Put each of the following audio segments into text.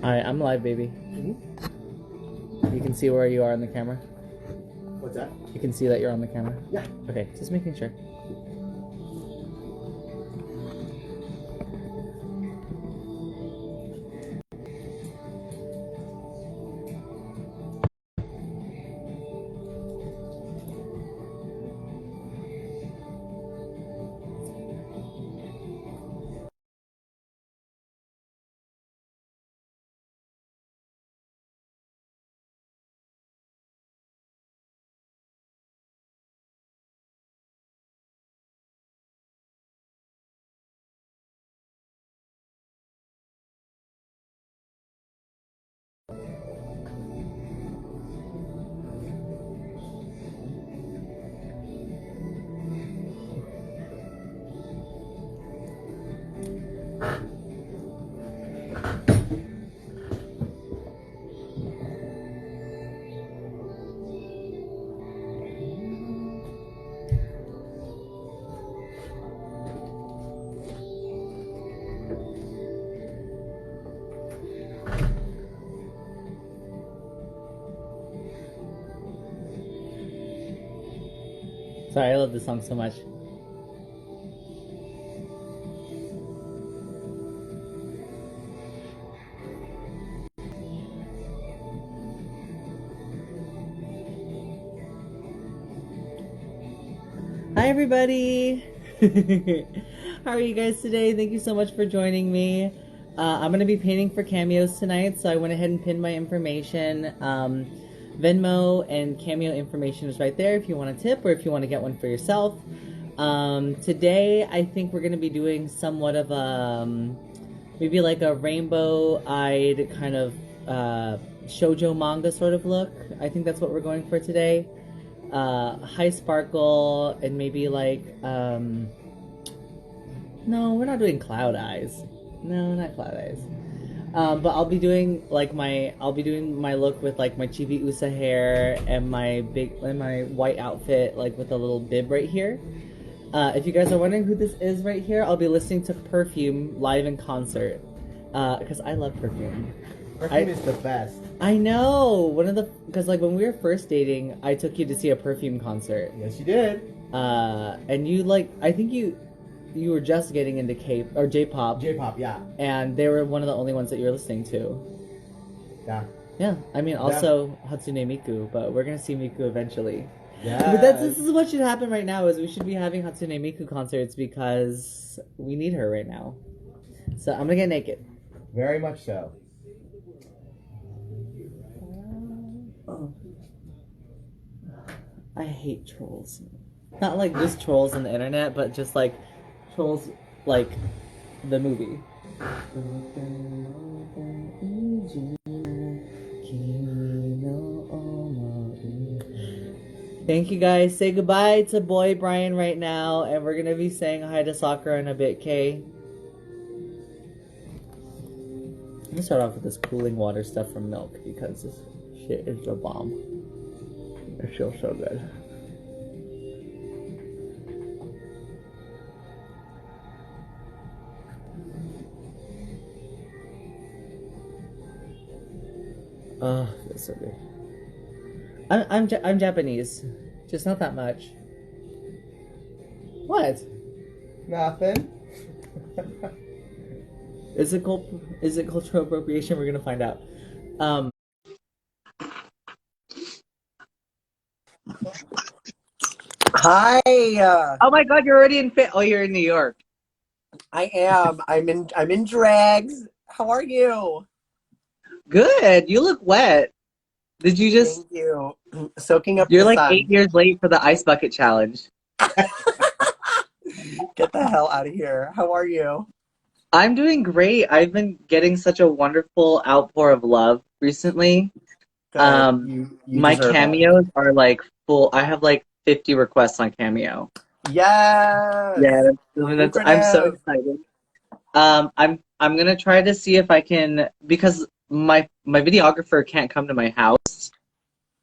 Alright, I'm live, baby. You can see where you are on the camera? What's that? You can see that you're on the camera? Yeah. Okay, just making sure. Sorry, I love this song so much. Hi, everybody! How are you guys today? Thank you so much for joining me. I'm going to be painting for cameos tonight, so I went ahead and pinned my information. Venmo and Cameo information is right there if you want a tip or if you want to get one for yourself. Today, I think we're going to be doing somewhat of a, maybe like a rainbow-eyed kind of shoujo manga sort of look. I think that's what we're going for today. High sparkle and maybe like no, we're not doing cloud eyes. No, not cloud eyes. But I'll be doing my look with like my Chibi Usa hair and my white outfit, like with a little bib right here. If you guys are wondering who this is right here, I'll be listening to Perfume live in concert because I love Perfume. Perfume is the best. I know. Because like when we were first dating, I took you to see a Perfume concert. Yes, you did. And you I think you were just getting into J-pop. J-pop, yeah. And they were one of the only ones that you were listening to. Yeah. Yeah. I mean, also Hatsune Miku, but we're gonna see Miku eventually. Yeah. But this is what should happen right now. Is we should be having Hatsune Miku concerts because we need her right now. So I'm gonna get naked. Very much so. Oh. I hate trolls. Not like just trolls on the internet, but just like trolls like the movie. Thank you guys. Say goodbye to boy Brian right now, and we're gonna be saying hi to Sakura in a bit, Kay. I'm gonna start off with this cooling water stuff from Milk because this shit is a bomb. It feels so good. Oh, feels so good. I'm Japanese, just not that much. What? Nothing. Is it cultural appropriation? We're gonna find out. Hi. Oh my God, you're already in fit. Oh, you're in New York. I am. I'm in drags. How are you? Good. You look wet. Did you just? Thank you. Soaking up. You're the like sun. 8 years late for the ice bucket challenge. Get the hell out of here. How are you? I'm doing great. I've been getting such a wonderful outpour of love recently. You My deserve cameos are like full. I have like 50 requests on Cameo. it. Yes. Yeah, I'm so excited. I'm gonna try to see if I can, because my videographer can't come to my house.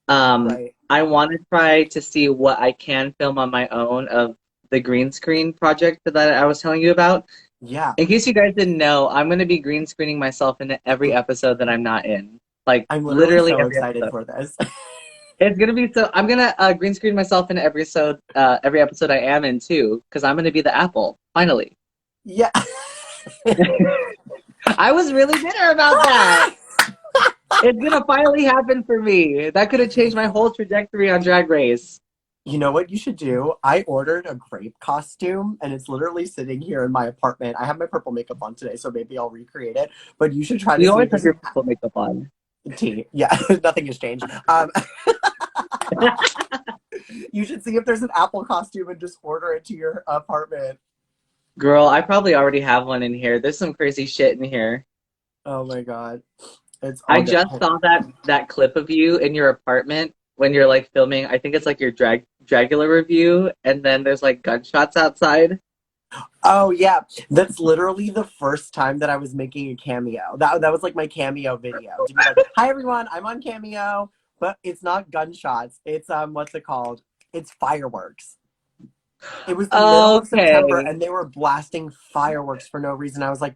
Right. I want to try to see what I can film on my own of the green screen project that I was telling you about. Yeah, In case you guys didn't know, I'm going to be green screening myself in every episode that I'm not in. Like, I'm literally literally so every excited episode. for this. It's going to be so. I'm going to green screen myself in every episode I am in, too, because I'm going to be the apple, finally. Yeah. I was really bitter about that. It's going to finally happen for me. That could have changed my whole trajectory on Drag Race. You know what you should do? I ordered a grape costume and it's literally sitting here in my apartment. I have my purple makeup on today, so maybe I'll recreate it. But you should try to You see always if have there's your an purple makeup on. tea. Yeah, nothing has changed. You should see if there's an apple costume and just order it to your apartment. Girl, I probably already have one in here. There's some crazy shit in here. Oh my god. It's I all good. just saw that clip of you in your apartment when you're like filming. I think it's like your Dragula review, and then there's like gunshots outside. Oh yeah. That's literally the first time that I was making a cameo. That was like my cameo video. To be like, hi everyone, I'm on Cameo, but it's not gunshots. It's what's it called? It's fireworks. It was the middle of September Okay. and they were blasting fireworks for no reason. I was like,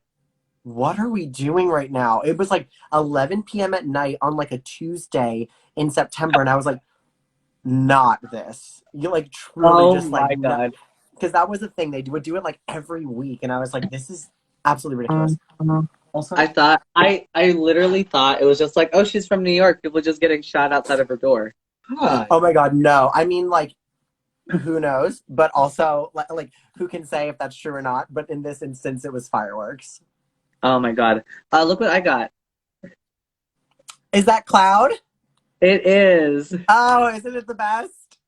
what are we doing right now? It was like 11 p.m. at night on like a Tuesday in September. And I was like, not this. You like truly Oh just like, my God. because that was the thing. They would do it like every week. And I was like, this is absolutely ridiculous. Also, I literally thought it was just like, oh, she's from New York. People just getting shot outside of her door. Hi. oh my God, no. I mean, like, who knows? But also, like, who can say if that's true or not? But in this instance, it was fireworks. Oh my God. Look what I got. Is that Cloud? It is. Oh, isn't it the best?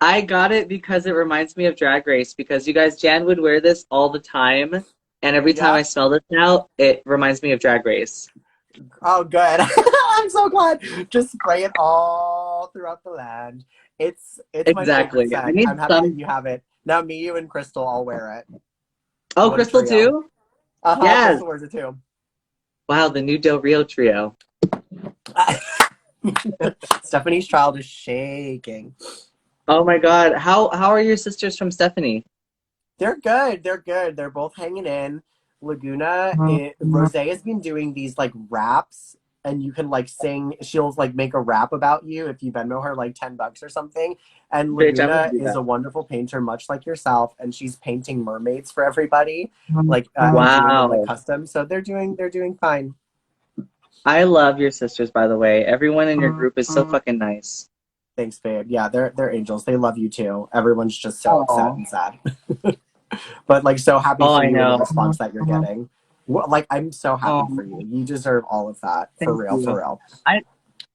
I got it because it reminds me of Drag Race because you guys, Jan would wear this all the time. And every time I Yep. smell this now, it reminds me of Drag Race. Oh, good. I'm so glad. Just spray it all throughout the land. It's my favorite Exactly. I scent. need I'm happy that some. you have it. Now me, you, and Crystal all wear it. Oh, What a Crystal trio. too? Uh-huh, Yes. Crystal wears it too. Wow, the new Del Rio trio. Stephanie's child is shaking. Oh my God. How are your sisters from Stephanie? They're good. They're good. They're both hanging in. Rose has been doing these like raps, and you can like sing. She'll like make a rap about you if you Venmo her like $10 or something. And Bitch, I'm gonna Laguna do is that. a wonderful painter, much like yourself, and she's painting mermaids for everybody, like and doing them like Wow. custom. So they're doing fine. I love your sisters, by the way. Everyone in your group is so fucking nice. Thanks, babe. Yeah, they're angels. They love you too. Everyone's just so upset Oh. and sad. But like so happy Oh, for I you and the know. response that you're getting. Like I'm so happy Oh, for you. You deserve all of that. For thank real, for you. real. I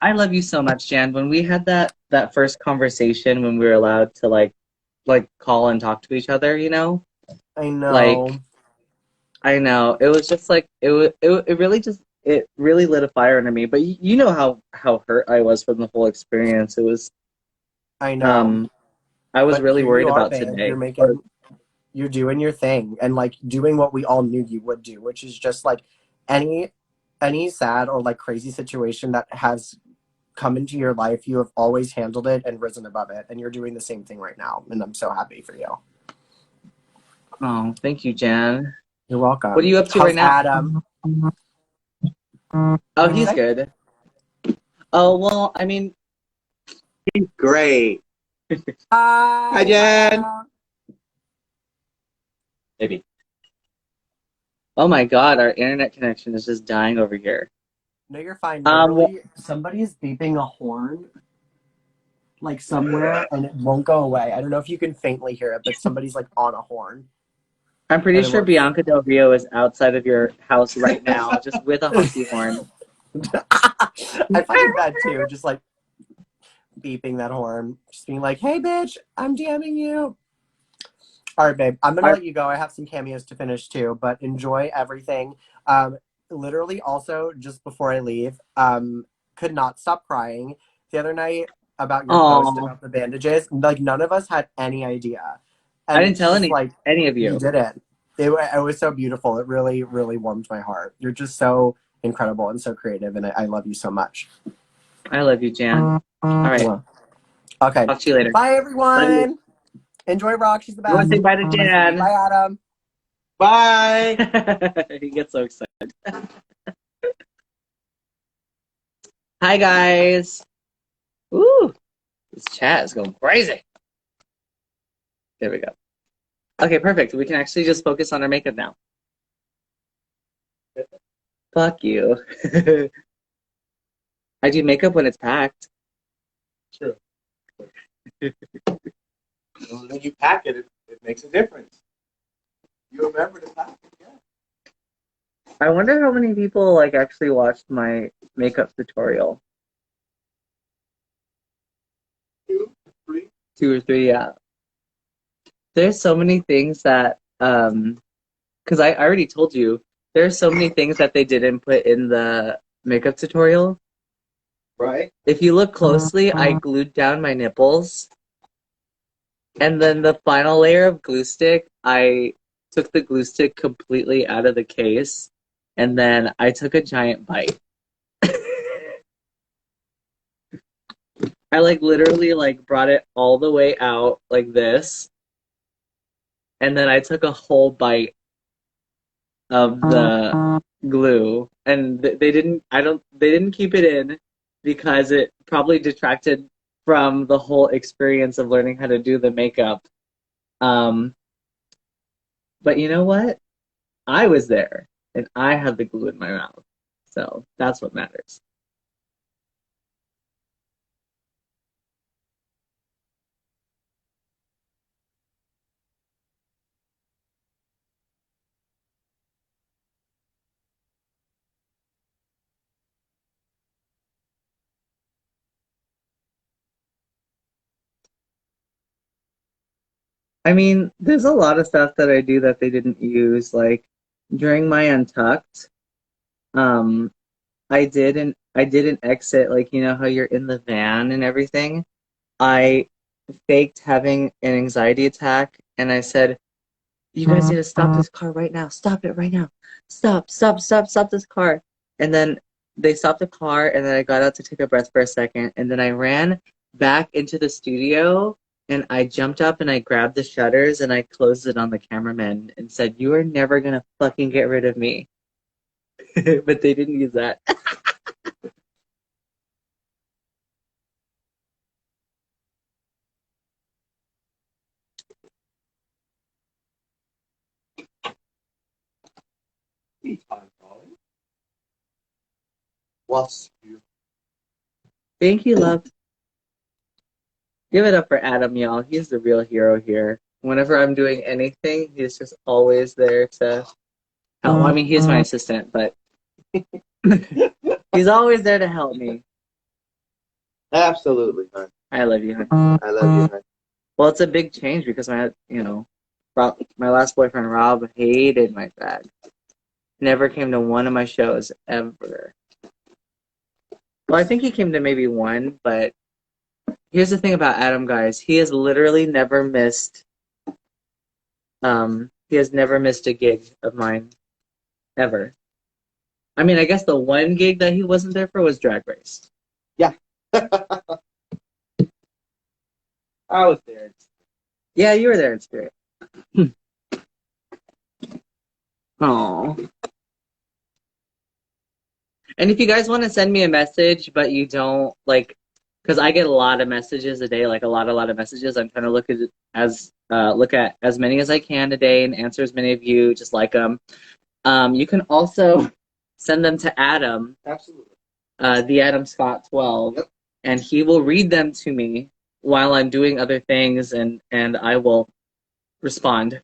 I love you so much, Jan. When we had that first conversation when we were allowed to like call and talk to each other, I like know. I know it was just like it really just it really lit a fire under me. But you know how hurt I was from the whole experience. It was I know. um I was But really here you worried are, about babe. today. Or, You're doing your thing and like doing what we all knew you would do, which is just like any any sad or like crazy situation that has come into your life, you have always handled it and risen above it. And you're doing the same thing right now. And I'm so happy for you. oh, thank you, Jan. You're What are welcome. you up to right How's now? Adam? Oh, What'd you he's say? good. Oh well, I mean, he's great. Hi, Hi, Jen. Adam. Maybe. Oh my God, our internet connection is just dying over here. No, you're fine. Well, Literally, somebody is beeping a horn like somewhere and it won't go away. I don't know if you can faintly hear it, but somebody's like on a horn I'm pretty and it sure won't. Bianca Del Rio is outside of your house right now, just with a honky horn. I fucking bet too. Just like beeping that horn, just being like, "Hey, bitch, I'm DMing you." All right, babe. I'm gonna Our, let you go. I have some cameos to finish too, but enjoy everything. Literally, also just before I leave, could not stop crying the other night about your post oh, about the bandages. Like none of us had any idea, I and didn't it's tell just like any of you you. did it. It was so beautiful. It really, really warmed my heart. You're just so incredible and so creative, and I love you so much. I love you, Jan. All right, Okay. talk to you later. Bye, Love you. everyone. Enjoy Rock. She's the You want best. to say bye to I see you. Jan? Bye, Adam. Bye. He gets so excited. Hi guys. Ooh, this chat is going crazy. There we go. Okay, perfect. We can actually just focus on our makeup now. Fuck you. I do makeup when it's packed. True. When you pack it, it makes a difference. You remember to pack it, yeah. I wonder how many people like actually watched my makeup tutorial. 2, 3. 2 or 3, yeah. There's so many things that because I already told you there's so many things that they didn't put in the makeup tutorial. Right? If you look closely, I glued down my nipples. And then the final layer of glue stick, I took the glue stick completely out of the case, and then I took a giant bite. I like literally like brought it all the way out like this, and then I took a whole bite of the glue, and they didn't keep it in because it probably detracted from the whole experience of learning how to do the makeup. Um, but you know what? I was there and I had the glue in my mouth. So that's what matters. I mean, there's a lot of stuff that I do that they didn't use. Like during my Untucked, um, I did an exit, like you know how you're in the van and everything. I faked having an anxiety attack and I said, you guys need to stop this car right now. Stop it right now. Stop this car. And then they stopped the car, and then I got out to take a breath for a second. And then I ran back into the studio and I jumped up and I grabbed the shutters and I closed it on the cameraman and said, you are never going to fucking get rid of me. But they didn't use that. Bless you. Thank you, love. Give it up for Adam, y'all. He's the real hero here. Whenever I'm doing anything, he's just always there to help. I mean, he's my assistant, but he's always there to help me. Absolutely, hon. I love you, honey. I love you, hon. Well, it's a big change because my last boyfriend Rob hated my drag. Never came to one of my shows ever. Well, I think he came to maybe one, but here's the thing about Adam, guys. He has literally never missed. He has never missed a gig of mine ever. I mean, I guess the one gig that he wasn't there for was Drag Race. Yeah. I was there. Yeah, you were there in spirit. Oh. And if you guys want to send me a message, but you don't like, because I get a lot of messages a day, like a lot of messages. I'm trying to look at as many as I can a day and answer as many of you, just like them. You can also send them to Adam, Absolutely. the Adam Scott 12, Yep. and he will read them to me while I'm doing other things, and I will respond.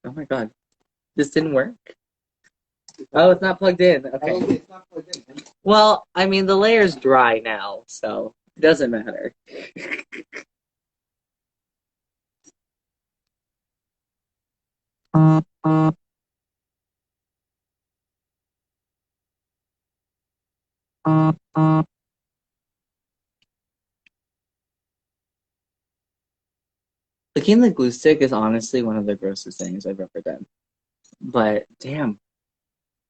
Oh my god, this didn't work. Oh, it's not plugged in. Okay. It's not plugged in. Well, I mean, the layer's dry now, so it doesn't matter. Licking the glue stick is honestly one of the grossest things I've ever done. But damn,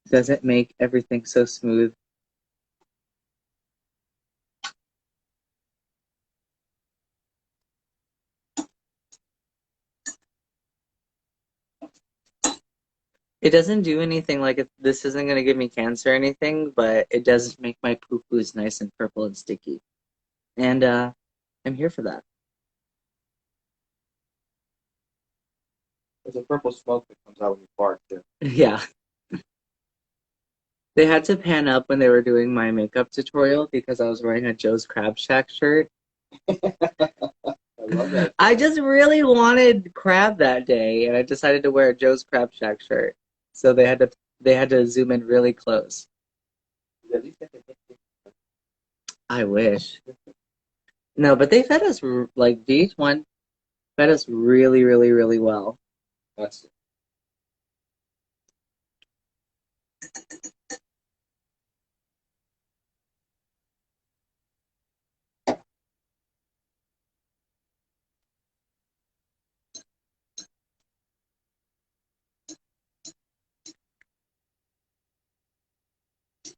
does it make everything so smooth? It doesn't do anything like this isn't going to give me cancer or anything, but it does make my poo-poos nice and purple and sticky. And I'm here for that. There's a purple smoke that comes out when you fart too. Yeah. They had to pan up when they were doing my makeup tutorial because I was wearing a Joe's Crab Shack shirt. I love that. I just really wanted crab that day, and I decided to wear a Joe's Crab Shack shirt. So they had to zoom in really close. At least get the- I wish. No, but they fed us like VH1 fed us really, really, really well. That's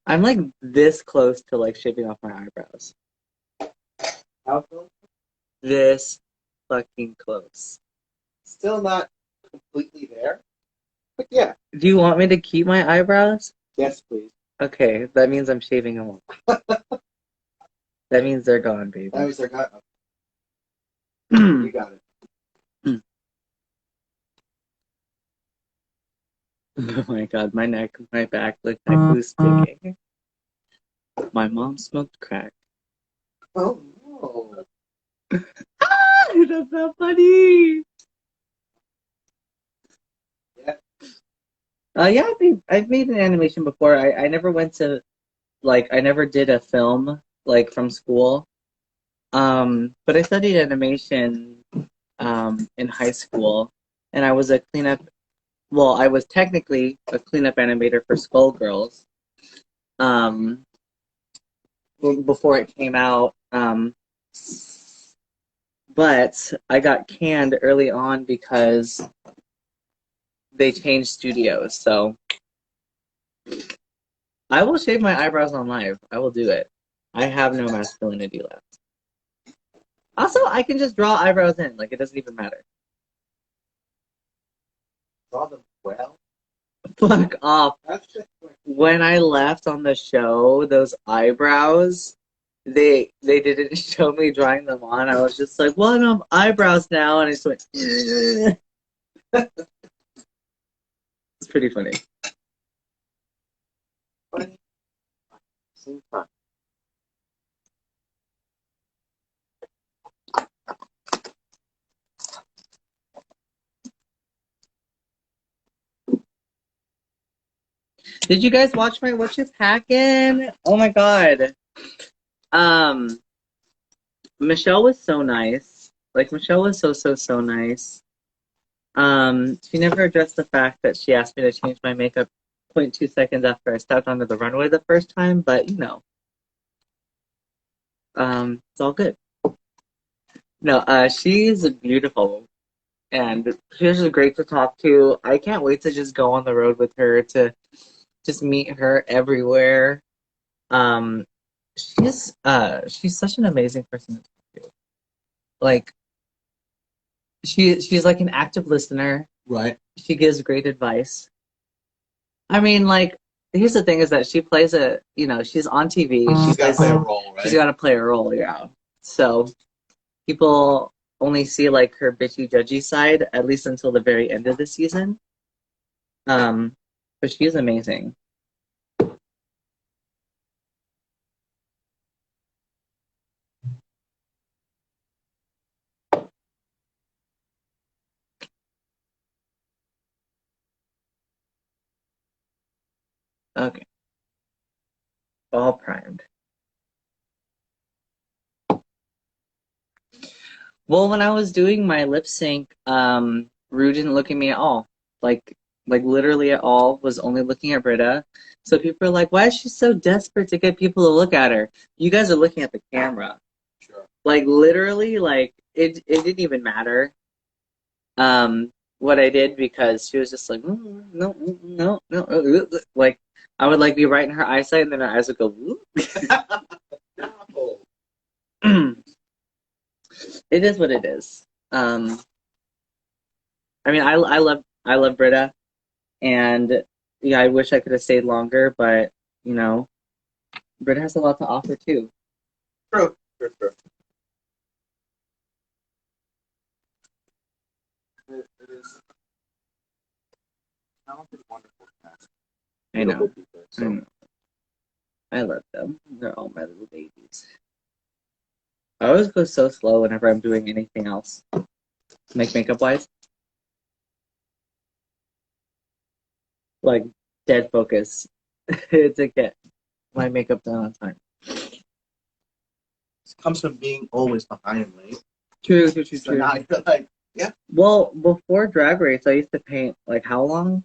I'm like this close to like shaving off my eyebrows. how close? This fucking close. Still not completely there, but yeah. Do you want me to keep my eyebrows? Yes, please. Okay, that means I'm shaving them off. That means they're gone, baby. That was their gut. You got it. Oh my god, my neck, my back look like who's sticking. My mom smoked crack. Oh no. Ah, that's not funny. Yeah. Yeah, I've made an animation before. I never went to I never did a film like from school. But I studied animation in high school, and I was a cleanup. Well, I was technically a cleanup animator for Skullgirls. Before it came out. But I got canned early on because they changed studios. So I will shave my eyebrows on live. I will do it. I have no masculinity left. Also, I can just draw eyebrows in. Like, it doesn't even matter. Draw them well. Fuck off. That's just like When I left on the show, those eyebrows, they didn't show me drawing them on. I was just like, well, I don't have eyebrows now. And I just went, it's pretty funny. funny. Same fun. Did you guys watch my What You Packin'? Oh my god. Michelle was so nice. Like, Michelle was so nice. She never addressed the fact that she asked me to change my makeup 0.2 seconds after I stepped onto the runway the first time, but you know. It's all good. No, she's beautiful. And she's just great to talk to. I can't wait to just go on the road with her to just meet her everywhere. Um, she's such an amazing person to talk to. Like she's like an active listener. Right. She gives great advice. I mean, like, here's the thing is that she plays she's on TV. She's got to play a role, right? She's got to play a role, yeah. So people only see like her bitchy, judgy side, at least until the very end of the season. But she's amazing. Okay. All primed. Well, when I was doing my lip sync, Rue didn't look at me at all. Like literally at all, was only looking at Britta. So people are like, why is she so desperate to get people to look at her? You guys are looking at the camera. Sure. Like literally, like it didn't even matter. What I did because she was just like, no, no, no. Like I would like be right in her eyesight, and then her eyes would go. No. It is what it is. I mean, I love Britta, And yeah, I wish I could have stayed longer, but you know, Britta has a lot to offer too. True. True. True. It is talented, wonderful cast. I know. Beautiful people. I know. I love them. They're all my little babies. I always go so slow whenever I'm doing anything else, like makeup wise. Like dead focus to get my makeup done on time. This comes from being always behind, right? True. So now you're like, yeah. Well, before Drag Race, I used to paint like how long?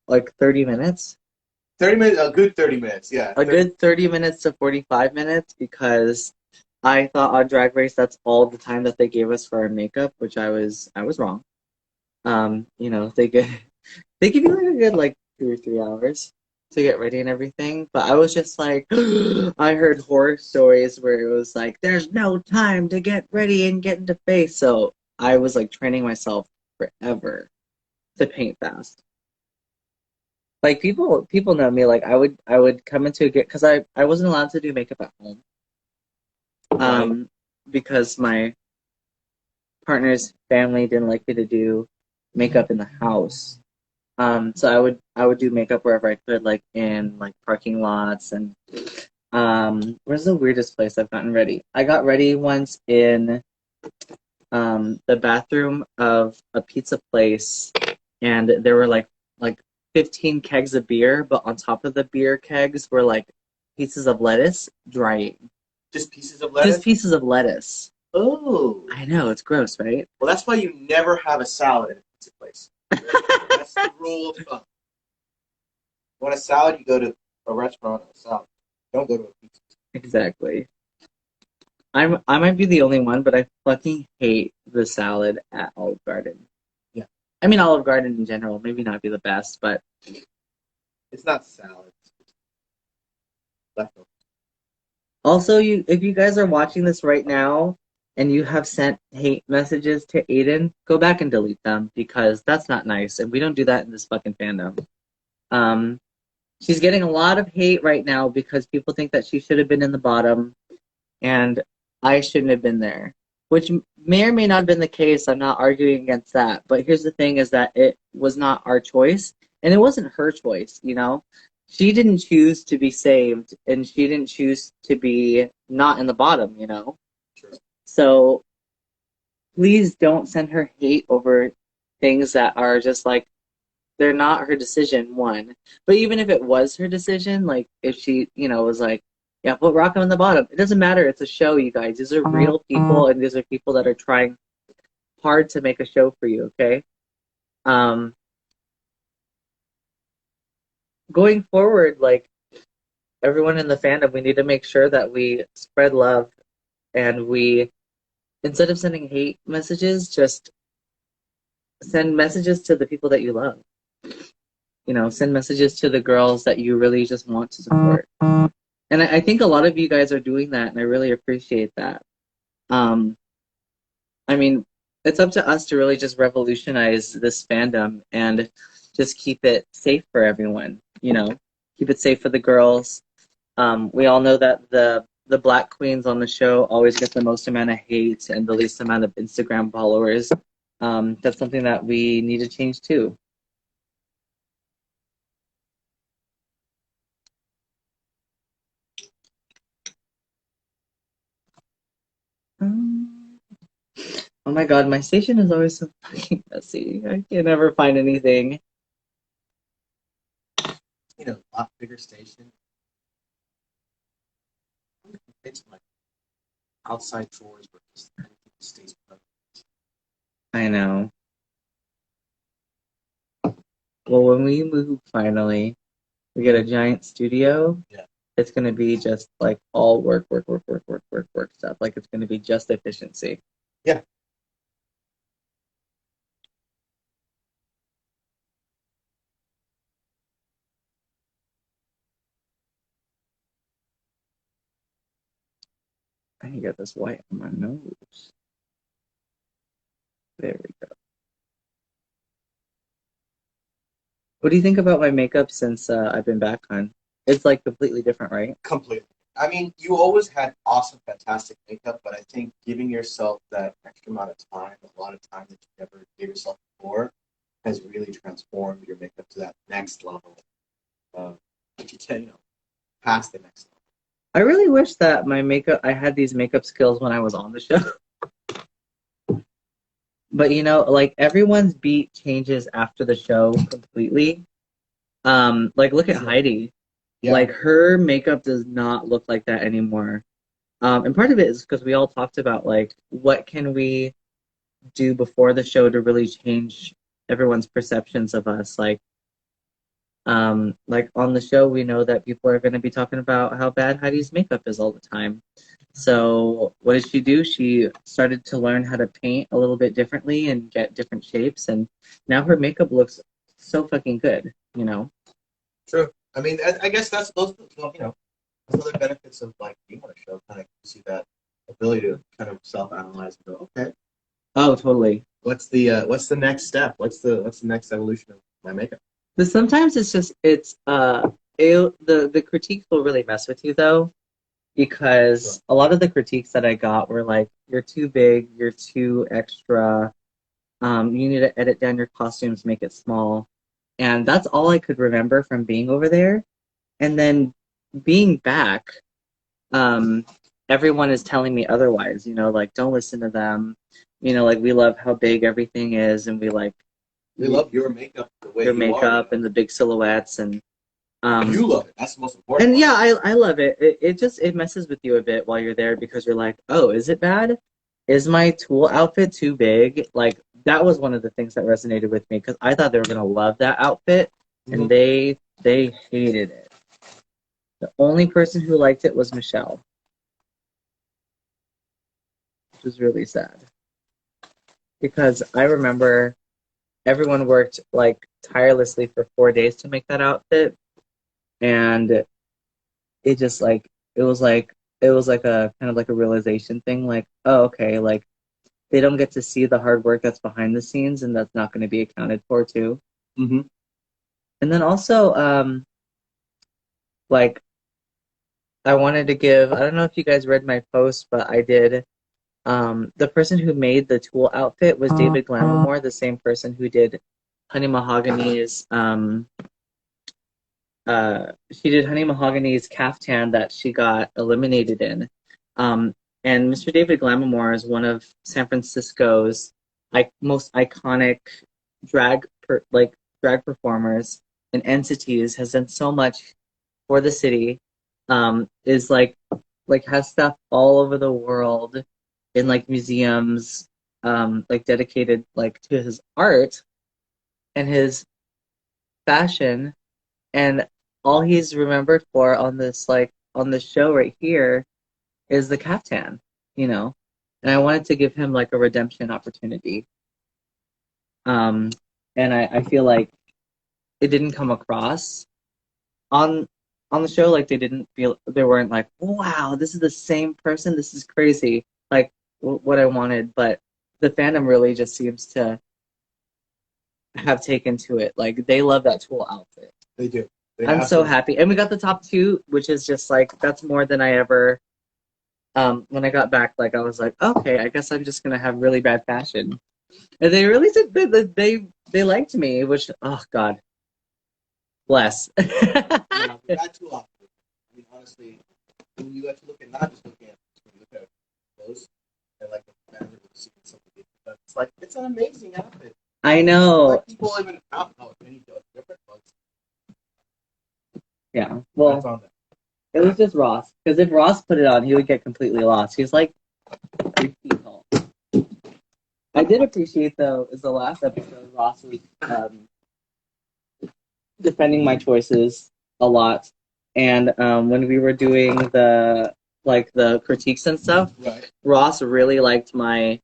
Like 30 minutes? 30 minutes, a good 30 minutes, yeah. A good 30 minutes to 45 minutes because I thought on Drag Race that's all the time that they gave us for our makeup, which I was wrong. You know, they give you like a good like 2 or 3 hours to get ready and everything. But I was just like, I heard horror stories where it was like, there's no time to get ready and get into face. So I was like training myself forever to paint fast. Like people know me. Like I would come into a get because I wasn't allowed to do makeup at home. Um, because my partner's family didn't like me to do makeup in the house. So I would do makeup wherever I could, like in like parking lots and where's the weirdest place I've gotten ready? I got ready once in the bathroom of a pizza place, and there were like 15 kegs of beer, but on top of the beer kegs were like pieces of lettuce drying. Just pieces of lettuce? Just pieces of lettuce. Oh. I know, it's gross, right? Well, that's why you never have a salad in a pizza place. That's the rule of thumb. You want a salad, you go to a restaurant and a salad. Don't go to a pizza. Exactly. I might be the only one, but I fucking hate the salad at Olive Garden. Yeah. I mean Olive Garden in general, maybe not be the best, but it's not salad. It's leftovers. also if you guys are watching this right now and you have sent hate messages to Aiden, go back and delete them because that's not nice and we don't do that in this fucking fandom. Um she's getting a lot of hate right now because people think that she should have been in the bottom and I shouldn't have been there, which may or may not have been the case. I'm not arguing against that. But here's the thing is that it was not our choice and it wasn't her choice, you know? She didn't choose to be saved and she didn't choose to be not in the bottom, you know? Sure. So please don't send her hate over things that are just like they're not her decision, one. But even if it was her decision, like if she, you know, was like, yeah, put Rockham in the bottom. It doesn't matter. It's a show, you guys. These are real people, and these are people that are trying hard to make a show for you. Okay. Um, Going forward, like everyone in the fandom, we need to make sure that we spread love, and we instead of sending hate messages, just send messages to the people that you love. You know, send messages to the girls that you really just want to support. And I think a lot of you guys are doing that, and I really appreciate that. Um, I mean, it's up to us to really just revolutionize this fandom and just keep it safe for everyone. You know, keep it safe for the girls. We all know that the black queens on the show always get the most amount of hate and the least amount of Instagram followers. That's something that we need to change too. Um, Oh my god, my station is always so fucking messy. I can never find anything. You know, a lot bigger station. It's like outside chores, but just everything stays put. I know. Well, when we move finally, we get a giant studio. Yeah. It's gonna be just like all work stuff. Like it's gonna be just efficiency. Yeah. I can get this white on my nose. There we go. What do you think about my makeup since I've been back, hon? It's like completely different, right? Completely. I mean, you always had awesome, fantastic makeup, but I think giving yourself that extra amount of time, a lot of time that you never gave yourself before, has really transformed your makeup to that next level. If you can, past the next level. I really wish that I had these makeup skills when I was on the show. But like everyone's beat changes after the show completely. Like look at Heidi. Yeah. Like her makeup does not look like that anymore. And part of it is because we all talked about like what can we do before the show to really change everyone's perceptions of us. Like on the show we know that people are going to be talking about how bad Heidi's makeup is all the time. So what did she do? She started to learn how to paint a little bit differently and get different shapes, and now her makeup looks so fucking good, True. I mean, I guess that's those, those other benefits of like being on a show. Kind of see that ability to kind of self-analyze and go, okay, Oh, totally. what's the next step? What's the next evolution of my makeup? But sometimes the critiques will really mess with you though, because a lot of the critiques that I got were like, you're too big, you're too extra, you need to edit down your costumes, make it small. And that's all I could remember from being over there. And then being back, everyone is telling me otherwise, like don't listen to them. Like we love how big everything is and we love your makeup the way your you makeup are, and the big silhouettes and you love it. That's the most important. And yeah, I love it. It messes with you a bit while you're there because you're like, oh, is it bad? Is my Tool outfit too big? Like that was one of the things that resonated with me because I thought they were gonna love that outfit, and they hated it. The only person who liked it was Michelle, which was really sad because I remember everyone worked like tirelessly for 4 days to make that outfit, and it just like it was like a kind of like a realization thing, like, oh, okay, like they don't get to see the hard work that's behind the scenes, and that's not going to be accounted for too. Mm-hmm. And then also, like, I wanted to give, I don't know if you guys read my post, but I did. The person who made the Tool outfit was David Glamamore, the same person who did Honey Mahogany's she did Honey Mahogany's caftan that she got eliminated in. And Mr. David Glamamore is one of San Francisco's most iconic drag performers and entities. Has done so much for the city. Is has stuff all over the world in like museums, like dedicated like to his art and his fashion, and all he's remembered for on this show right here is the caftan, And I wanted to give him like a redemption opportunity. And I feel like it didn't come across on the show, like they weren't like, wow, this is the same person, this is crazy, like what I wanted, but the fandom really just seems to have taken to it. Like they love that Tool outfit. They do. I'm so happy. And we got the top 2, which is just like, that's more than I ever, when I got back, like I was like, okay, I guess I'm just going to have really bad fashion. And they really did, they liked me, which, oh God, bless. Yeah, that Tool outfit. I mean, honestly, when you actually look at, not just looking at, when you look at clothes and like the fans are seeing something, but it's like, it's an amazing outfit. I know. Like people even out how many different ones. Yeah, well, it was just Ross. Because if Ross put it on, he would get completely lost. He's like 3 feet tall. I did appreciate, though, is the last episode, Ross was defending my choices a lot. And when we were doing the critiques and stuff, right. Ross really liked my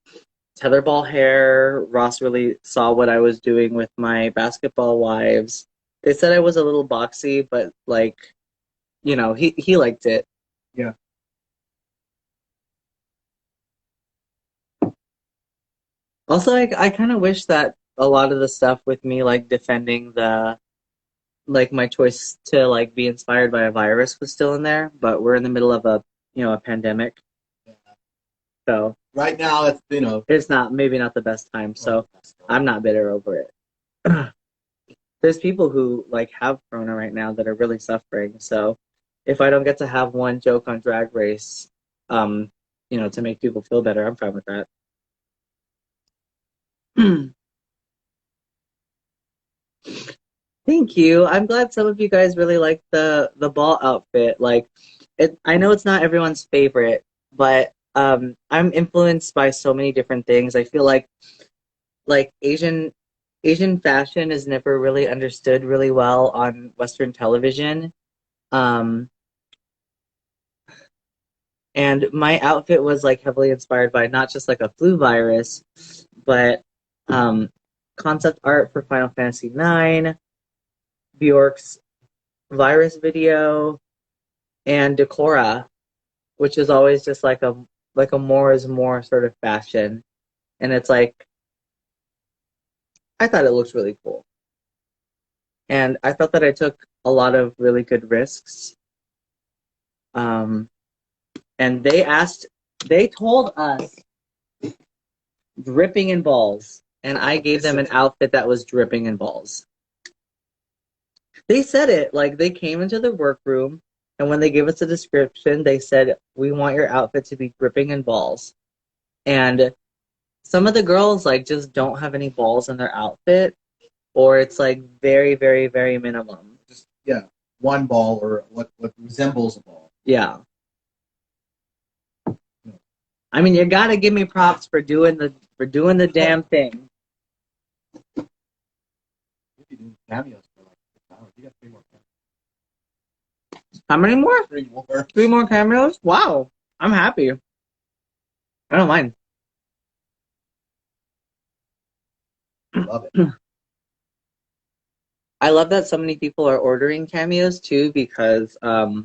tetherball hair. Ross really saw what I was doing with my basketball wives. They said I was a little boxy, but like, he liked it. Yeah. Also, I kind of wish that a lot of the stuff with me, like defending the like my choice to like be inspired by a virus was still in there, but we're in the middle of a a pandemic, Yeah. so Right now, it's it's not maybe not the best time. So I'm not bitter over it. There's people who like have corona right now that are really suffering. So if I don't get to have one joke on Drag Race, to make people feel better, I'm fine with that. Thank you. I'm glad some of you guys really like the ball outfit. Like I know it's not everyone's favorite, but I'm influenced by so many different things. I feel like Asian fashion is never really understood really well on Western television. Um and my outfit was like heavily inspired by not just like a flu virus, but um concept art for Final Fantasy IX, Bjork's virus video, and Decora, which is always just like a more is more sort of fashion. And it's like I thought it looks really cool. And I thought that I took a lot of really good risks. Um, and they told us dripping in balls, and I gave them an outfit that was dripping in balls. They said it like they came into the workroom, and when they gave us a description, they said, "We want your outfit to be dripping in balls." And some of the girls like just don't have any balls in their outfit, or it's like very, very, very minimum. just one ball or what resembles a ball. Yeah. I mean, you gotta give me props for doing the damn thing. You'll be doing cameos for like 6 hours. You got 3 more cameos. How many more? 3 more. 3 more cameos? Wow. I'm happy. I don't mind. Love it. I love that so many people are ordering cameos too because I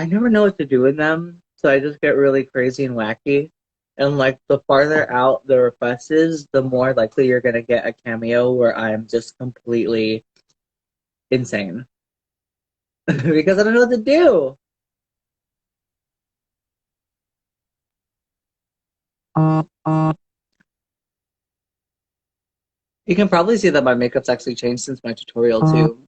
never know what to do with them, so I just get really crazy and wacky. And like the farther out the request is, the more likely you're gonna get a cameo where I'm just completely insane because I don't know what to do. You can probably see that my makeup's actually changed since my tutorial too.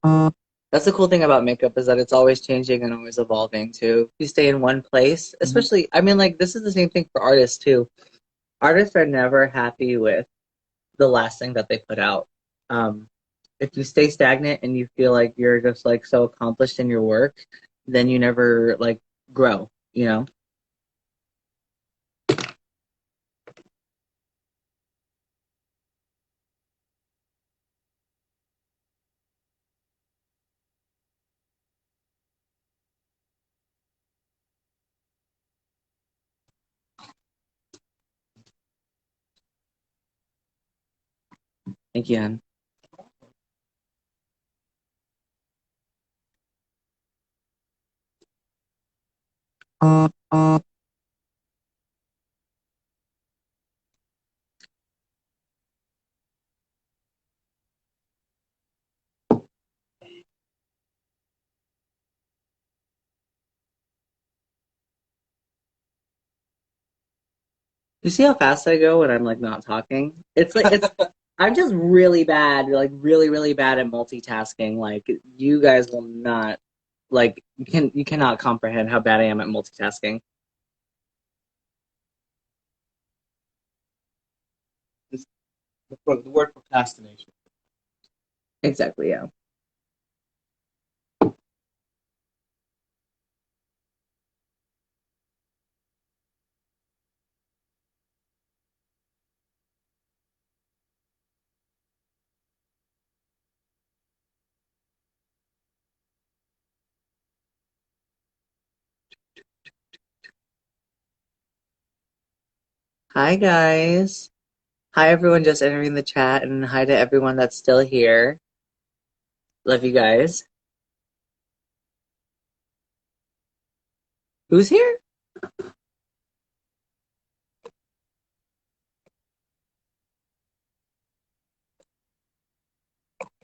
That's the cool thing about makeup is that it's always changing and always evolving too. If you stay in one place, especially, I mean, like this is the same thing for artists too. Artists are never happy with the last thing that they put out. Um, if you stay stagnant and you feel like you're just like so accomplished in your work, then you never like grow, you know? Thank you, Anne. You see how fast I go when I'm like not talking? It's like it's I'm just really bad, like really, really bad at multitasking. Like you guys will not like you cannot comprehend how bad I am at multitasking. The word procrastination. Exactly, yeah. Hi guys. Hi everyone just entering the chat and hi to everyone that's still here. Love you guys. Who's here?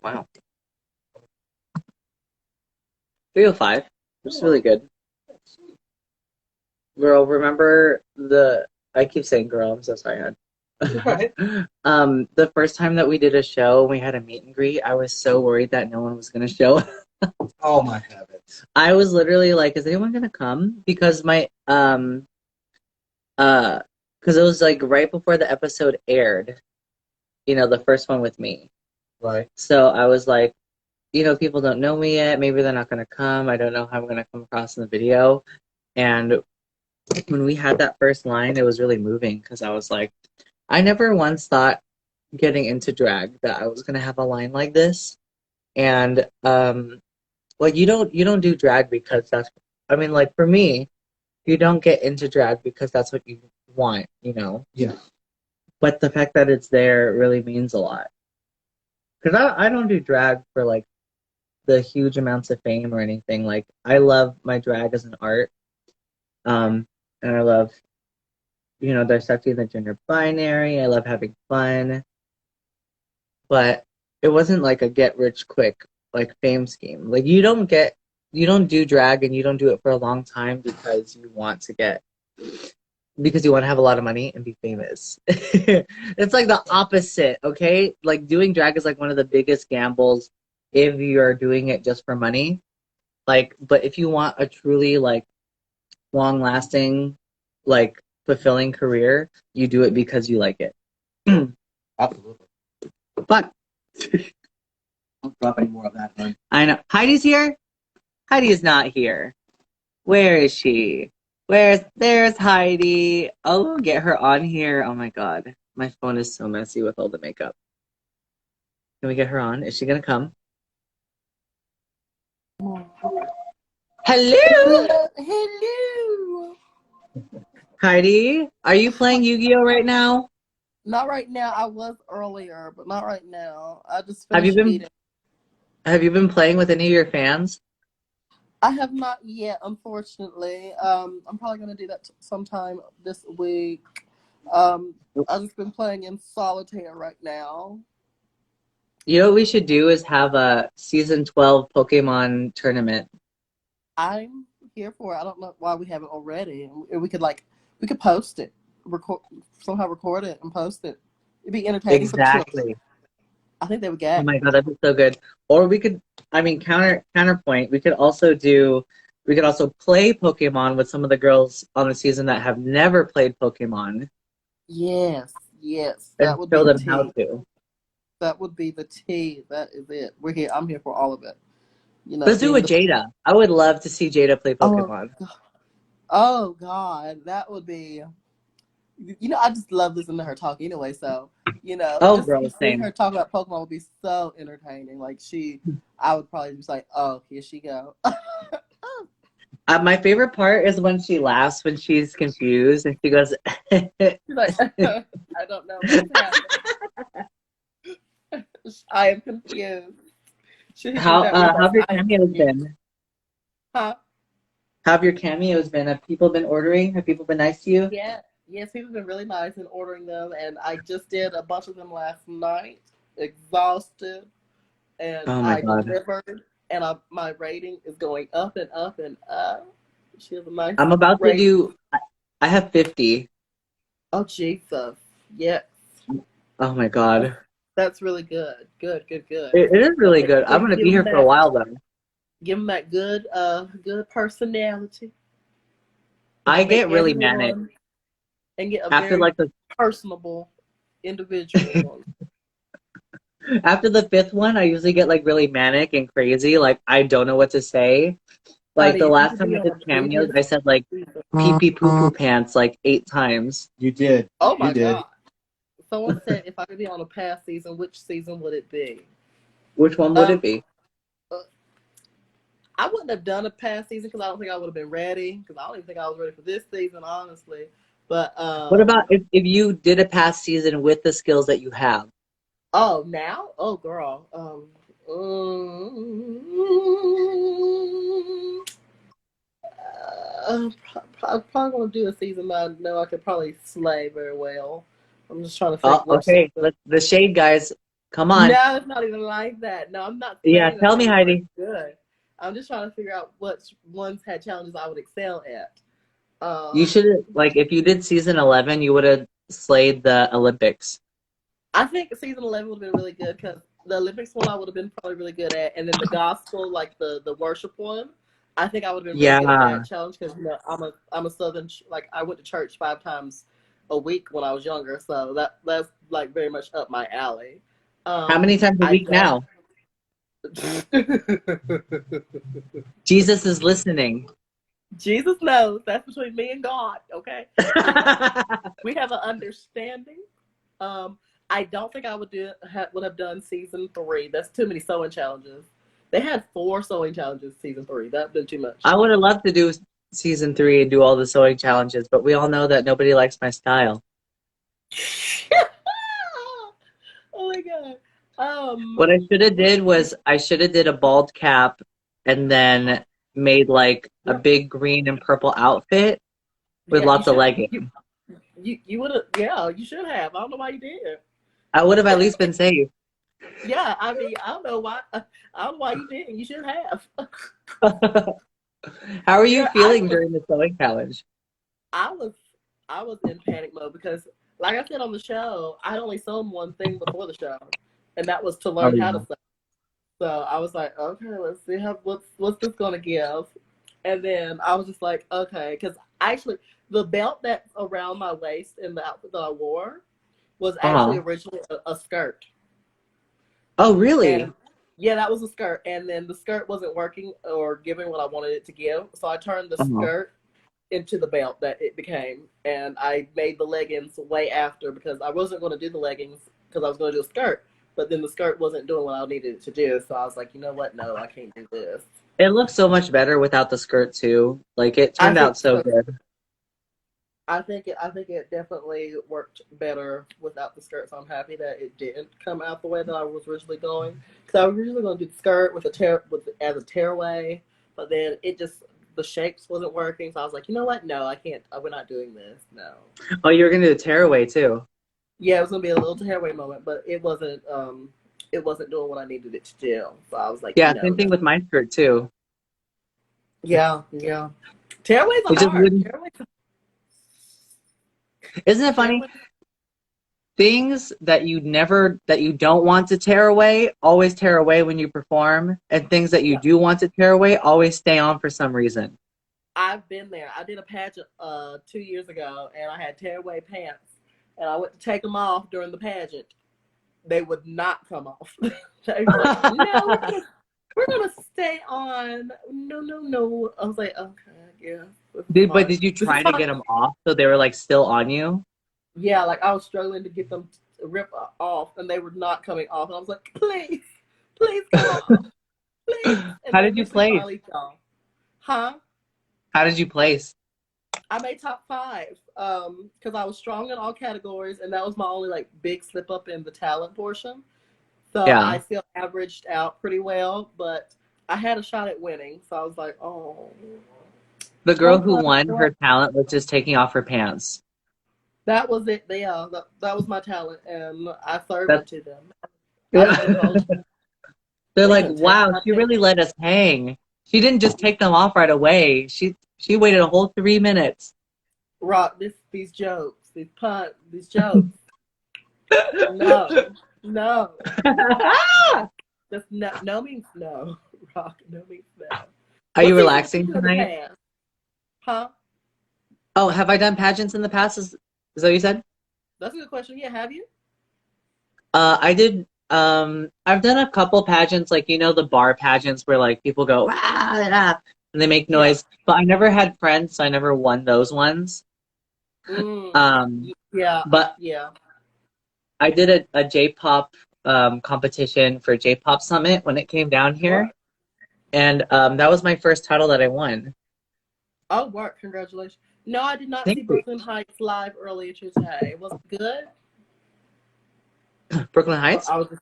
Wow. 305. Which is really good. Girl, remember I keep saying girl, I'm so sorry, hon. Right. The first time that we did a show, we had a meet and greet, I was so worried that no one was gonna show. Oh my heavens. I was literally like, is anyone gonna come? Because because it was like right before the episode aired, the first one with me. Right. So I was like, people don't know me yet. Maybe they're not going to come. I don't know how I'm going to come across in the video. And when we had that first line, it was really moving because I was like, I never once thought getting into drag that I was going to have a line like this. And like you don't do drag because like for me, you don't get into drag because that's what you want, Yeah. But the fact that it's there really means a lot. Because I don't do drag for like the huge amounts of fame or anything. Like I love my drag as an art, and I love dissecting the gender binary. I love having fun, but it wasn't like a get rich quick like fame scheme. Like you don't do drag and you don't do it for a long time because you want to have a lot of money and be famous. It's like the opposite, okay? Like doing drag is like one of the biggest gambles if you're doing it just for money. Like, but if you want a truly like long lasting, like fulfilling career, you do it because you like it. Absolutely. But Don't drop any more of that, man. I know Heidi's here. Heidi is not here. Where is she? There's Heidi. Oh, get her on here. Oh my God. My phone is so messy with all the makeup. Can we get her on? Is she gonna come? Hello, Hello. Heidi. Are you playing Yu-Gi-Oh right now? Not right now. I was earlier, but not right now. I just Have you finished been eating. Have you been playing with any of your fans? I have not yet, unfortunately. I'm probably gonna do that sometime this week. I've just been playing in solitaire right now. You know what we should do is have a season 12 Pokemon tournament. I'm here for it. I don't know why we haven't already. We could post it, record it and post it. It'd be entertaining for the children. Exactly. I think they would Oh get. my God, that'd be so good. Or we could, counterpoint. We could also play Pokemon with some of the girls on the season that have never played Pokemon Yes, and that would show be them the how tea. to. That would be the tea. That is it. We're here. I'm here for all of it. Let's do it Being with the Jada. I would love to see Jada play oh Pokemon. god, oh god, that would be. I just love listening to her talk anyway. So Oh, just girl, seeing same. her talk about Pokemon would be so entertaining. Like I would probably just like, oh, here she go. My favorite part is when she laughs when she's confused and she goes, She's like, I don't know what's happening. I am confused. She hit me "How with that response. have your I am cameos confused. been? Huh? How have your cameos been? Have people been ordering? Have people been nice to you?" Yeah, yes, people have been really nice in ordering them, and I just did a bunch of them last night. Exhausted, and Oh my I God. delivered, and my rating is going up and up and up. She has a nice I'm about to rating. do, I have 50. Oh Jesus, yes, Oh my God. that's really good. Good, good, good. It is really good. I'm Give, going to give be them here for a that, while though. give them that good personality. It I can make get really manic everyone and get a after very like the personable individual. after the fifth one. I usually get like really manic and crazy. Like I don't know what to say. Like Buddy, the if you last could time be I on a did cameos, previous I said like season. pee pee poo poo pants like 8 times. You did. Oh You my did. God. Someone said if I could be on a past season, which season would it be? Which one would it Um, be? uh, I wouldn't have done a past season because I don't think I would have been ready. Because I don't even think I was ready for this season, honestly. But What about if you did a past season with the skills that you have? oh, now, oh girl, I'm probably gonna do a season that I know I could probably slay very well. I'm just trying to Oh, think which okay. season. The shade guys, come on. No, it's not even like that. No, I'm not Yeah, saying that tell I'm me, gonna be very Heidi. good. I'm just trying to figure out which ones had challenges I would excel at. You Um, should like if you did season 11, you would have slayed the Olympics. I think season 11 would have been really good because the Olympics one I would have been probably really good at, and then the gospel, like the worship one, I think I would have been really good at Yeah. that challenge because I'm a southern like I went to church 5 times a week when I was younger, so that's like very much up my alley. How many times a I week don't. now? Jesus is listening. Jesus knows that's between me and God. Okay, we have an understanding. Um, I don't think I would have done season 3. That's too many sewing challenges. They had 4 sewing challenges season 3. That'd been too much. I would have loved to do season 3 and do all the sewing challenges, but we all know that nobody likes my style. Oh my god. What I should have did was I should have did a bald cap and then made like a big green and purple outfit with Yeah, you lots of should. leggings. You would have. Yeah, you should have. I don't know why you did. I would have at least been safe. Yeah, I mean, I don't know why. I don't know why you didn't. You should have. How are you Yeah, feeling during the sewing challenge? I was I was in panic mode because, like I said on the show, I'd only sewn one thing before the show, and that was to Oh, learn how to yeah. sew. So I was like, okay, let's see what's this gonna give. And then I was just like, okay, because actually the belt that's around my waist in the outfit that I wore was actually Uh-huh. originally a skirt. Oh, really? And yeah, that was a skirt. And then the skirt wasn't working or giving what I wanted it to give. So I turned the Uh-huh. skirt into the belt that it became. And I made the leggings way after because I wasn't going to do the leggings because I was going to do a skirt. But then the skirt wasn't doing what I needed it to do. So I was like, you know what? No, I can't do this. It looks so much better without the skirt too. Like it I turned think out so so. good. I think it definitely worked better without the skirt. So I'm happy that it didn't come out the way that I was originally going. Because I was originally going to do the skirt as a tearaway, but then the shapes wasn't working. So I was like, you know what? No, I can't. We're not doing this. No. Oh, you were gonna do the tearaway too. Yeah, it was gonna be a little tearaway moment, but it wasn't. It wasn't doing what I needed it to do. So I was like, Yeah, no, same no. thing with my skirt too. Yeah, yeah. Tearaways are It just hard. wouldn't. Isn't it funny? Tearaways. Things that you don't want to tear away always tear away when you perform, and things that you Yeah. do want to tear away always stay on for some reason. I've been there. I did a pageant 2 years ago, and I had tearaway pants, and I went to take them off during the pageant. They would not come off. They were like, no, we're gonna stay on. No, no, no. I was like, okay, yeah, this is But fine. did you This is try to fine. get them off so they were like still on you? Yeah, like I was struggling to get them to rip off, and they were not coming off. And I was like, please, please come off, please. And How they did you eventually place? finally fell. Huh? How did you place? I made top 5 because I was strong in all categories, and that was my only like big slip up in the talent portion. So I Yeah. still averaged out pretty well, but I had a shot at winning. So I was like, oh, The girl who well, won, her talent was just taking off her pants. that was it. Yeah, that was my talent, and I served That's it to them. I let them know They're they like, couldn't take wow, my she pants. really let us hang. She didn't just take them off right away. She waited a whole 3 minutes. Rock these jokes, these puns, these jokes. No, no. That's no means no. Rock, no means no. Are you What season have you relaxing done in the tonight? past? Huh? Oh, have I done pageants in the past? Is that what you said? That's a good question. Yeah, have you? I did. I've done a couple pageants, like the bar pageants where like people go ah, ah, and they make Yeah. noise. But I never had friends, so I never won those ones. Yeah. But Yeah. I did a J-pop competition for J-pop Summit when it came down here, What? and that was my first title that I won. Oh, work. Congratulations. No, I did not Thank see you. Brooklyn Heights live earlier today. Was it good? Brooklyn Heights. I was just,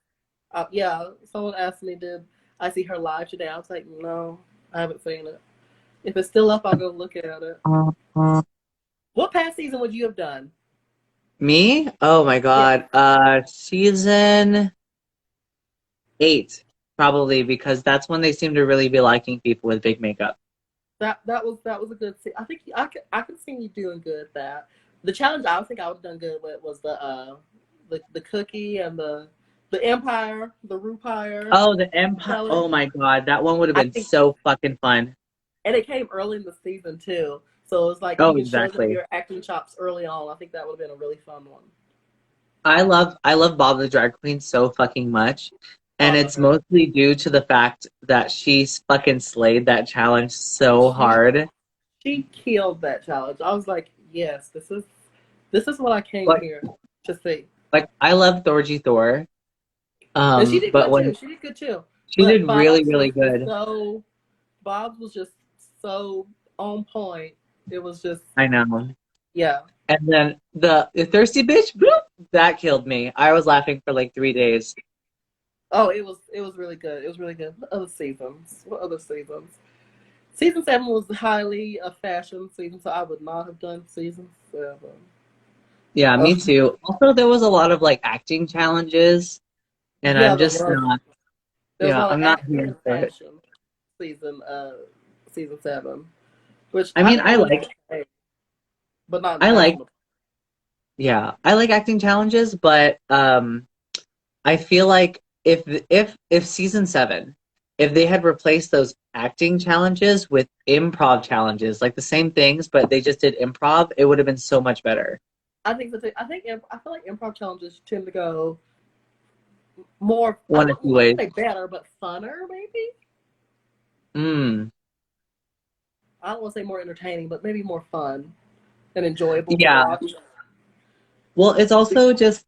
yeah. Someone asked me, did I see her live today? I was like, no, I haven't seen it. If it's still up, I'll go look at it. What past season would you have done? Me? Oh my Yeah. God. Season 8. probably, because that's when they seem to really be liking people with big makeup. That was a good. I think I could see you doing good at that. The challenge I think I would have done good with was the cookie and the Empire, the Rupire Oh, the Empire. challenge. Oh my God. That one would have I been think, so fucking fun. and it came early in the season too, so it's like you Oh, can show them exactly. your acting chops early on. I think that would have been a really fun one. I love Bob the Drag Queen so fucking much. Oh, And I love it's her. mostly due to the fact that she's fucking slayed that challenge so She hard. she killed that challenge. I was like, yes, this is what I came Like, here to see. I love Thorgy Thor. And she did But good when too. She did good too. she But did really, really good. Bob's was just so on point. It was just, I know. yeah. And then the thirsty bitch, bloop, that killed me. I was laughing for like 3 days. Oh, it was really good. It was really good. What other seasons? What other seasons? Season 7 was highly a fashion season, so I would not have done season 7. Yeah, me Ugh. too. Also, there was a lot of like acting challenges, and Yeah, I'm just not. there was a Yeah, lot of I'm not acting here and for it. fashion season season 7, which I I mean, think was okay, but not I like, impossible. yeah, I like acting challenges, but I feel like if season 7, if they had replaced those acting challenges with improv challenges, like the same things, but they just did improv, it would have been so much better. I think that I feel like improv challenges tend to go more. I One or two wouldn't ways. say better, but funner maybe. Mm. I don't want to say more entertaining, but maybe more fun and enjoyable to Yeah. watch. Well, it's also just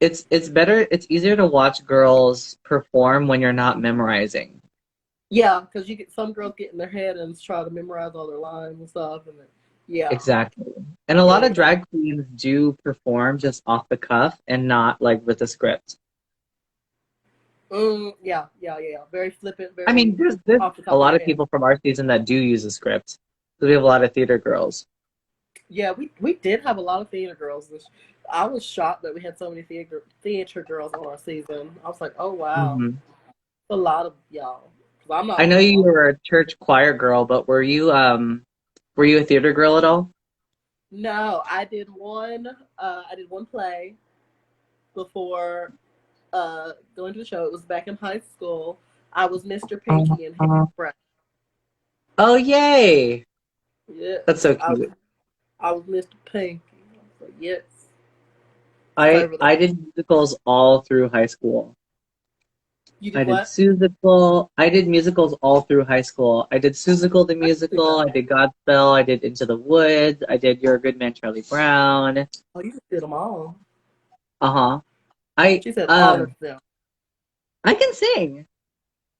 it's better, it's easier to watch girls perform when you're not memorizing. Yeah, because you get some girls get in their head and try to memorize all their lines and stuff, and then, yeah, Exactly. And a yeah, lot of drag queens do perform just off the cuff and not like with a script. yeah. Very flippant, I mean, very there's off the a top of lot their of head. people from our season that do use a script. So we have a lot of theater girls. Yeah, we did have a lot of theater girls. I was shocked that we had so many theater girls on our season. I was like, oh wow, Hmm. a lot of y'all. 'Cause I'm I not know you one. were a church choir girl, but were you a theater girl at all? No, I did one. I did one play before going to the show. It was back in high school. I was Mr. Pinky in Harry Brown. Oh, yay! Yes, That's so I was. cute. I was Mr. Pinky. I was like, yes, I serve I that. did musicals all through high school. You I did did what? Seussical. I did musicals all through high school. I did Seussical the I can see musical. that. I did Godspell. I did Into the Woods. I did You're a Good Man, Charlie Brown. Oh, you just did them all. Uh-huh. I She said all of um them. I can sing.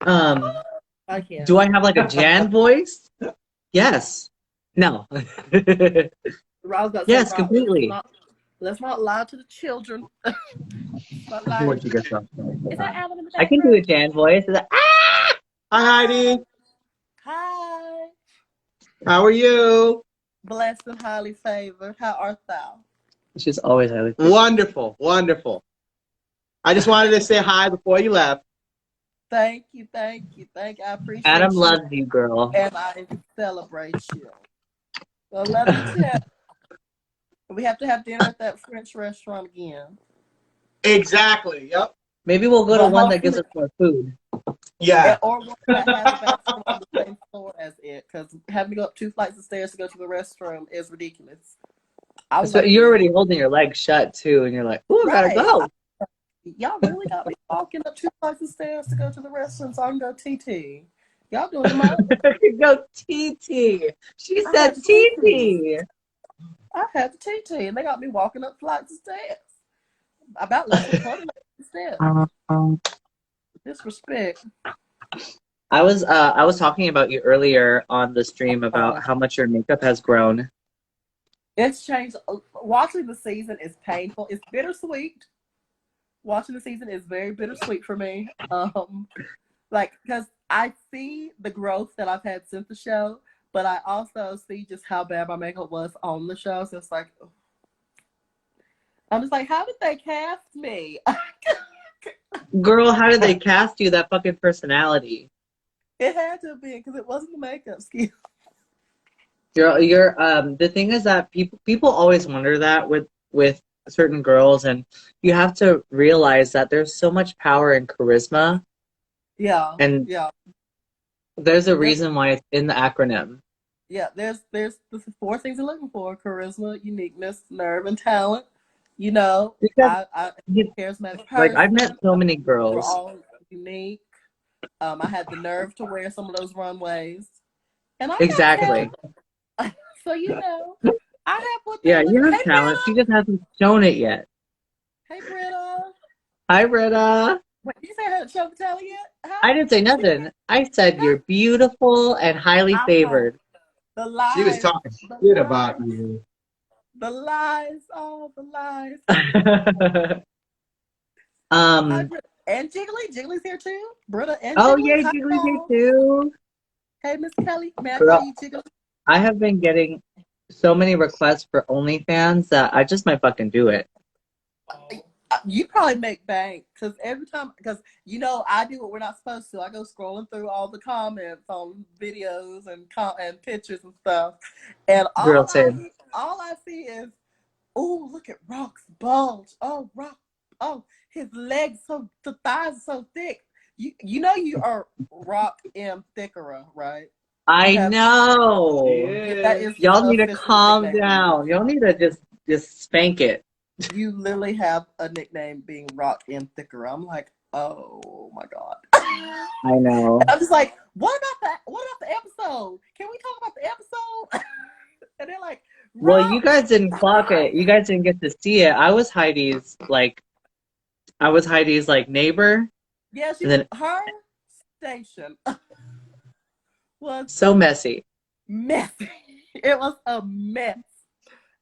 Um, I can't. do I have like a Jan voice? Yes. No. I was about to say, Yes, Rob, completely. let's not lie to the children. Not Do lie. what you get from. Is that Adam in the I can do a background? Jan voice. It's like, ah! Hi, Heidi. Hi. How are you? Blessed and highly favored. How art thou? She's always highly favored. Wonderful, wonderful. I just wanted to say hi before you left. Thank you, thank you, thank you. I Adam appreciate you loves you, girl. and I celebrate you. I love you too. We have to have dinner at that French restaurant again. Exactly. Yep. Maybe we'll go to But one that gives hopefully, us more food. Yeah. or one that has a bathroom on the same floor as it, because having to go up 2 flights of stairs to go to the restroom is ridiculous. I was So like, you're no. already holding your legs shut too, and you're like, "Ooh, I gotta Right. go." Y'all really got me walking up 2 flights of stairs to go to the restroom so I can go TT. Y'all doing the most. Go TT. She I had said the TT. TT. I had the TT, and they got me walking up flights of stairs. About less than 20 steps. Disrespect. I was talking about you earlier on the stream about how much your makeup has grown. It's changed. Watching the season is painful. It's bittersweet. Watching the season is very bittersweet for me. Like, because I see the growth that I've had since the show, but I also see just how bad my makeup was on the show. So it's like, I'm just like, how did they cast me? Girl, how did they cast you that fucking personality? It had to be because it wasn't the makeup skill. You're the thing is that people always wonder that with certain girls, and you have to realize that there's so much power in charisma, Yeah, and yeah. there's a There's reason why it's in the acronym. there's the four things you're looking for: charisma, uniqueness, nerve, and talent. You know, Because I charismatic like I've met person. so many We're girls. all unique. I had the nerve to wear some of those runways, and I got Exactly. talent. So you know, I have what Yeah, they're you looking. have Hey, talent. She Britta. just hasn't shown it yet. Hey, Britta. Hi, Britta. Wait, did you say I had show tell yet? I Huh? didn't say nothing. I said you're beautiful and highly I know favored. the She was lies, talking the shit about lies, you. the lies, all the lies. Hi, um. Britta. And Jiggly. Jiggly's here too. Britta and Oh, Jiggly. yay, Hi, Jiggly's here y'all. too. Hey, Miss Kelly. May I call Girl, you Jiggly? I have been getting so many requests for OnlyFans that I just might fucking do it. You probably make bank because every time, because you know, I do what we're not supposed to. I go scrolling through all the comments on videos and pictures and stuff, and Girl, same. all I see is, oh, look at Rock's bulge. Oh, Rock. Oh, his legs the thighs are so thick. You know you are Rock M Thickera, right? You I have know. that is Y'all the need to official calm nickname for you. down. Y'all need to just spank it. You literally have a nickname being Rock M Thicker. I'm like, oh my god. I know. I'm just like, what about the episode? Can we talk about the episode? And they're like, Well, you Rock, guys didn't clock stop. it. You guys didn't get to see it. I was Heidi's like neighbor, Yeah, and then her station was so messy. messy. It was a mess.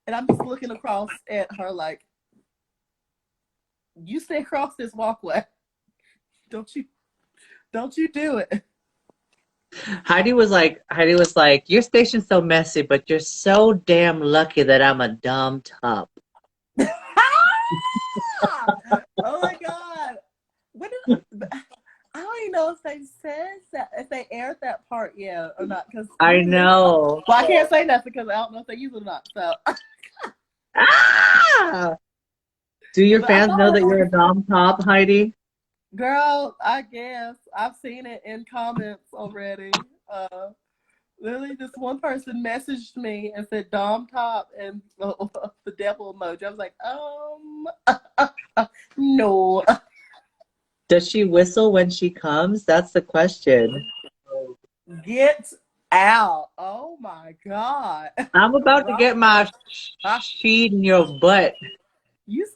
And I'm just looking across at her like, you stay across this walkway. Don't you do it. Heidi was like, your station's so messy, but you're so damn lucky that I'm a dumb top. Oh my god! When did, I don't even know if they said that, if they aired that part yet or not. Because I know. well, I can't say nothing because I don't know if they use it or not. So, Ah! Do your but I fans know thought, that you're a dom top, Heidi? girl, I guess I've seen it in comments already. Literally, this one person messaged me and said "Dom top" and the devil emoji. I was like, no. Does she whistle when she comes? That's the question. Get out. Oh my God. I'm about to get my sheet in your butt. You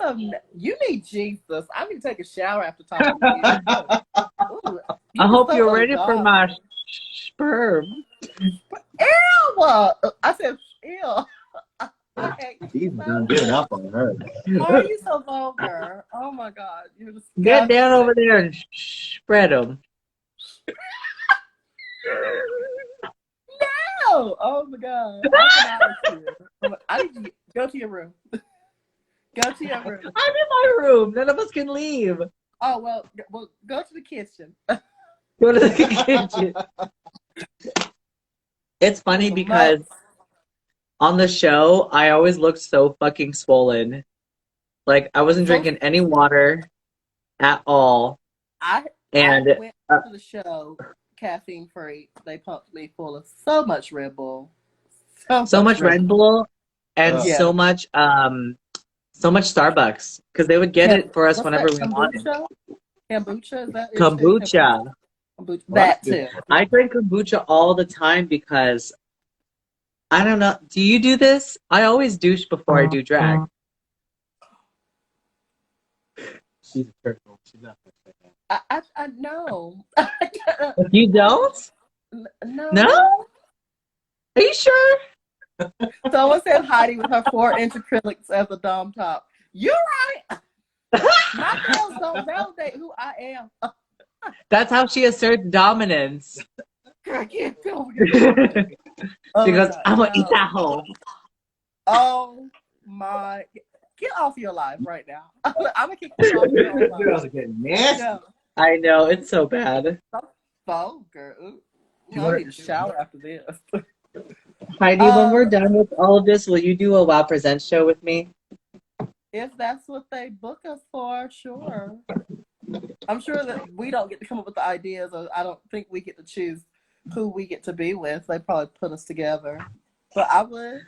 need Jesus. I need to take a shower after talking to you. Ooh, I you hope so you're ready for my ungodly. sperm. Ew! I said ew. I hate He's you done so giving much. up on her. Why are you so vulgar? Oh my God, you're Get down disgusting. over there and spread them. No! Oh my God, I cannot with you. I need you to go to your room. Go to your room. I'm in my room. None of us can leave. Oh well, go to the kitchen. Go to the kitchen. It's funny because on the show, I always looked so fucking swollen. Like I wasn't So drinking any water at all, I and went to the show caffeine free. They pumped me full of so much Red Bull, so much Red Red Bull. Bull, and Yeah, so much Starbucks because they would get it for us what's whenever that? we wanted. Kombucha is that it too? Kombucha. Kombucha. Well, That that's good. too. I drink kombucha all the time because I don't know. Do you do this? I always douche before I do drag. She's a turtle. She's not gonna say that. I know. You don't? No. No? Are you sure? Someone said Heidi with her 4-inch acrylics as a dom top. You're right. My nails don't validate who I am. That's how she asserts dominance. I can't go. She goes, I'm gonna eat that hoe. Oh my! get off your life right now. I'm gonna kick you off your own life. Girls are getting nasty. No, I know, it's so bad. so vulgar. Ooh, You I wanna- need a shower after this. Heidi, when we're done with all of this, will you do a Wow Presents show with me? If that's what they book us for, sure. I'm sure that we don't get to come up with the ideas, or I don't think we get to choose who we get to be with. They probably put us together. But I would.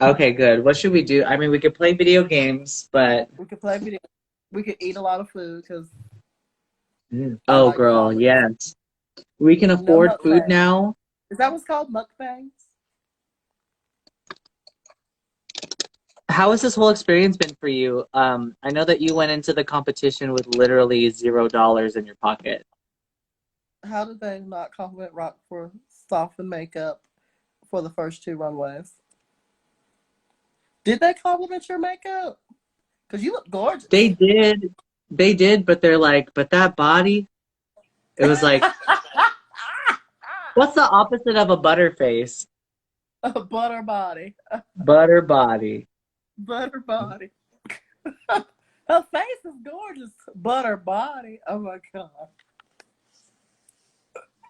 Okay, good. What should we do? I mean, we could play video games, but We could play video. We could eat a lot of food because I oh, like girl, food. yes. We can No afford food mukbang. now. Is that what's called mukbangs? How has this whole experience been for you? I know that you went into the competition with literally $0 in your pocket. How did they not compliment Rock for softened makeup for the first 2 runways? Did they compliment your makeup? Because you look gorgeous. They did, but they're like, but that body, it was like, what's the opposite of a butter face? A butter body. Butter body. Butter body. Her face is gorgeous. Butter body. Oh my God.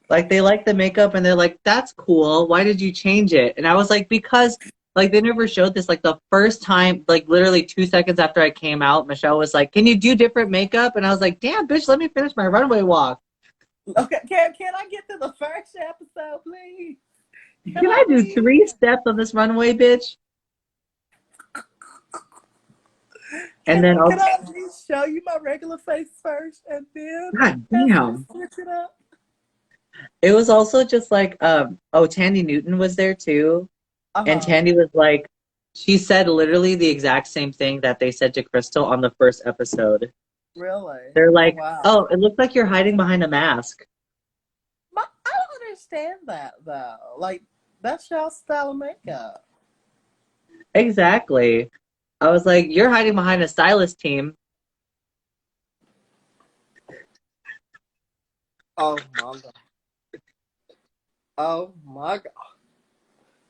Like, they like the makeup and they're like, that's cool. Why did you change it? And I was like, because, like, they never showed this. Like, the first time, like, literally 2 seconds after I came out, Michelle was like, can you do different makeup? And I was like, damn, bitch, let me finish my runway walk. Okay, can I get to the first episode, please? Can I do 3 steps on this runway, bitch? And then can I at least show you my regular face first and then God damn. switch it up? It was also just like, Tandy Newton was there too. And Tandy was like, she said literally the exact same thing that they said to Crystal on the first episode. Really? They're like, wow. oh, it looks like you're hiding behind a mask. I don't understand that though. Like, that's y'all style of makeup. Exactly. I was like, you're hiding behind a stylist team. Oh my God. Oh my God.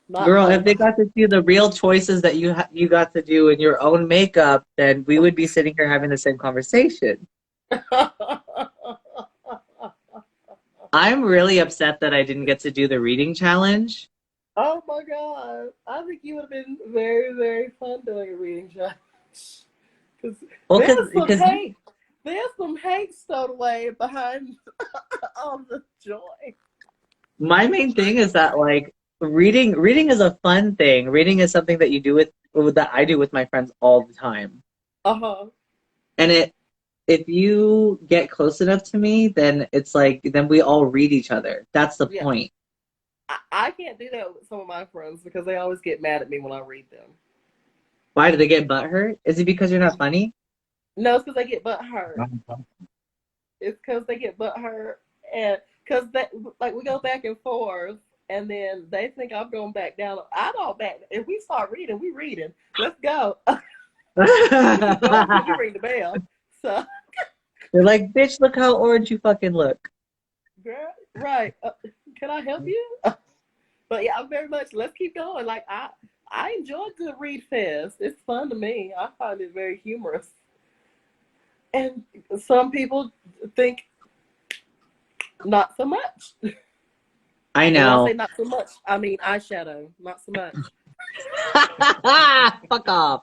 Not Girl, my if they got to see the real choices that you got to do in your own makeup, then we would be sitting here having the same conversation. I'm really upset that I didn't get to do the reading challenge. Oh my God. I think you would have been very, very fun doing a reading challenge. Well, There's some hate stowed away behind all the joy. my main thing is that, like, reading is a fun thing. Reading is something that you do that I do with my friends all the time. And if you get close enough to me, then it's like, then we all read each other. That's the point. I can't do that with some of my friends because they always get mad at me when I read them. Why do they get butthurt? Is it because you're not funny? No, it's because they get butthurt. It's because they get butthurt, and because we go back and forth, and then they think I'm going back down. I don't back. If we start reading, we reading. Let's go. We ring the bell. So they're like, bitch, look how orange you fucking look. girl, right? Can I help you? But yeah, I'm very much. Let's keep going. Like I enjoy Good Read Fest. It's fun to me. I find it very humorous. And some people think not so much. I know. When I say not so much, I mean eyeshadow. Not so much. Fuck off.